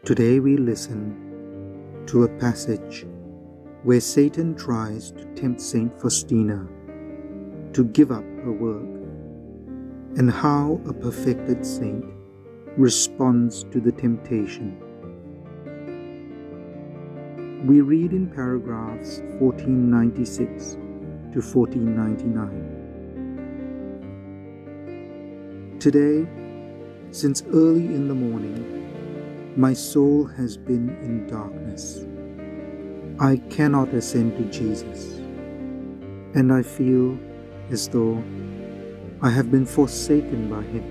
Today we listen to a passage where Satan tries to tempt Saint Faustina to give up her work, and how a perfected saint responds to the temptation. We read in paragraphs 1496 to 1499. Today, since early in the morning, my soul has been in darkness. I cannot ascend to Jesus, and I feel as though I have been forsaken by Him.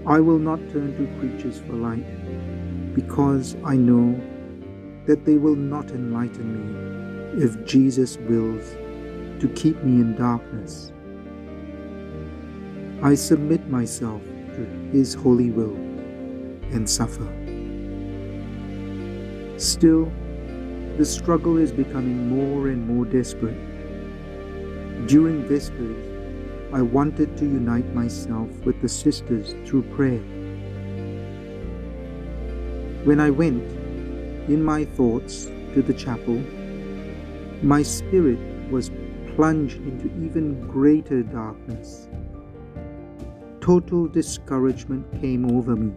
I will not turn to preachers for light, because I know that they will not enlighten me if Jesus wills to keep me in darkness. I submit myself to His holy will and suffer. Still, the struggle is becoming more and more desperate. During Vespers, I wanted to unite myself with the sisters through prayer. When I went, in my thoughts, to the chapel, my spirit was plunged into even greater darkness. Total discouragement came over me.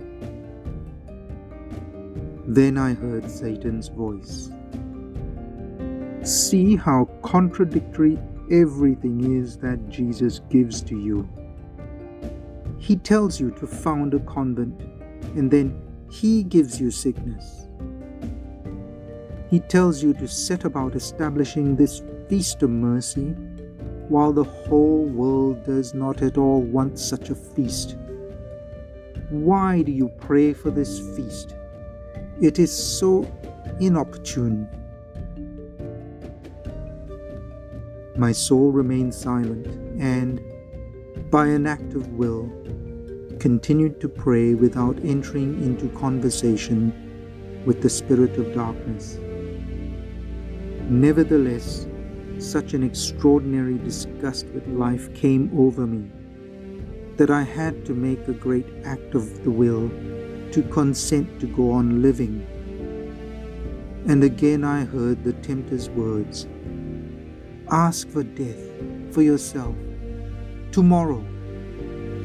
Then I heard Satan's voice. See how contradictory everything is that Jesus gives to you. He tells you to found a convent, and then He gives you sickness. He tells you to set about establishing this feast of mercy, while the whole world does not at all want such a feast. Why do you pray for this feast? It is so inopportune. My soul remained silent and, by an act of will, continued to pray without entering into conversation with the spirit of darkness. Nevertheless, such an extraordinary disgust with life came over me that I had to make a great act of the will to consent to go on living. And again I heard the tempter's words, ask for death for yourself tomorrow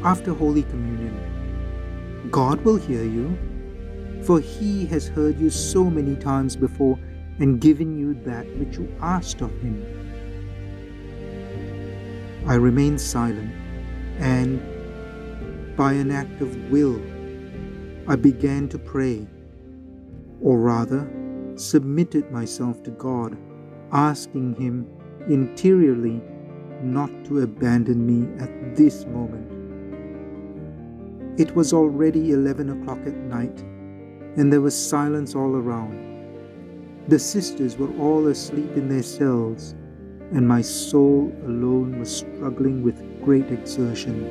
after Holy Communion. God will hear you, for He has heard you so many times before and given you that which you asked of Him. I remained silent, and by an act of will, I began to pray, or rather, submitted myself to God, asking Him interiorly not to abandon me at this moment. It was already 11 o'clock at night, and there was silence all around. The sisters were all asleep in their cells, and my soul alone was struggling with great exertion.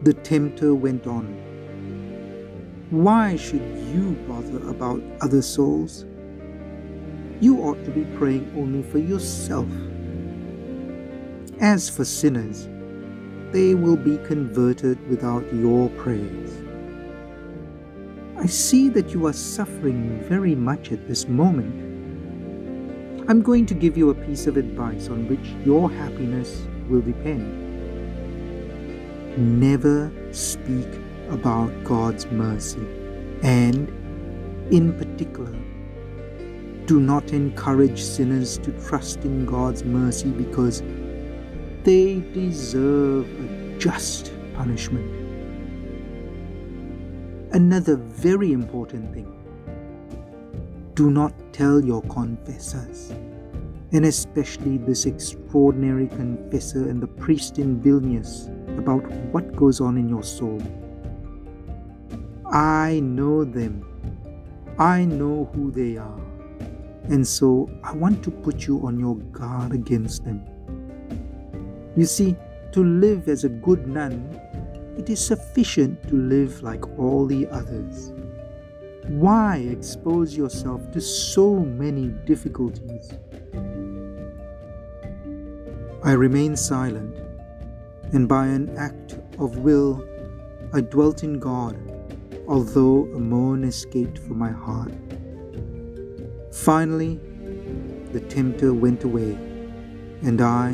The tempter went on. Why should you bother about other souls? You ought to be praying only for yourself. As for sinners, they will be converted without your prayers. I see that you are suffering very much at this moment. I'm going to give you a piece of advice on which your happiness will depend. Never speak about God's mercy, and, in particular, do not encourage sinners to trust in God's mercy because they deserve a just punishment. Another very important thing, do not tell your confessors, and especially this extraordinary confessor and the priest in Vilnius, about what goes on in your soul. I know them. I know who they are. And so I want to put you on your guard against them. You see, to live as a good nun, it is sufficient to live like all the others. Why expose yourself to so many difficulties? I remained silent, and by an act of will, I dwelt in God although a moan escaped from my heart. Finally, the tempter went away, and I,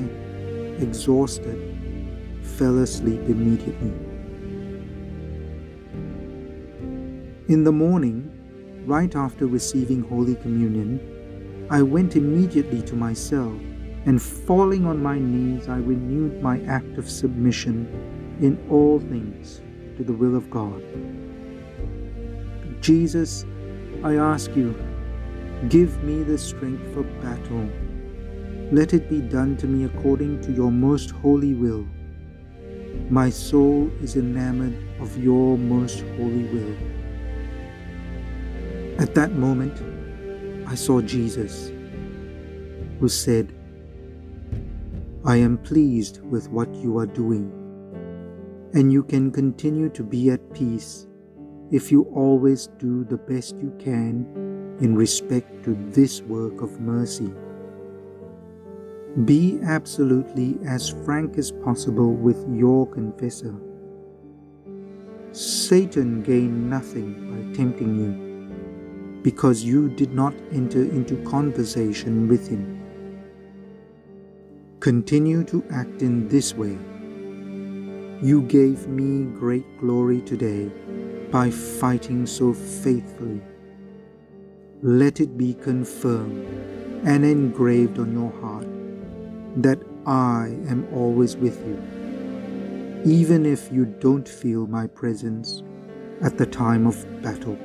exhausted, fell asleep immediately. In the morning, right after receiving Holy Communion, I went immediately to my cell, and falling on my knees, I renewed my act of submission in all things to the will of God. Jesus, I ask you, give me the strength for battle. Let it be done to me according to your most holy will. My soul is enamored of your most holy will. At that moment, I saw Jesus, who said, I am pleased with what you are doing, and you can continue to be at peace if you always do the best you can in respect to this work of mercy. Be absolutely as frank as possible with your confessor. Satan gained nothing by tempting you, because you did not enter into conversation with him. Continue to act in this way. You gave me great glory today by fighting so faithfully. Let it be confirmed and engraved on your heart that I am always with you, even if you don't feel my presence at the time of battle.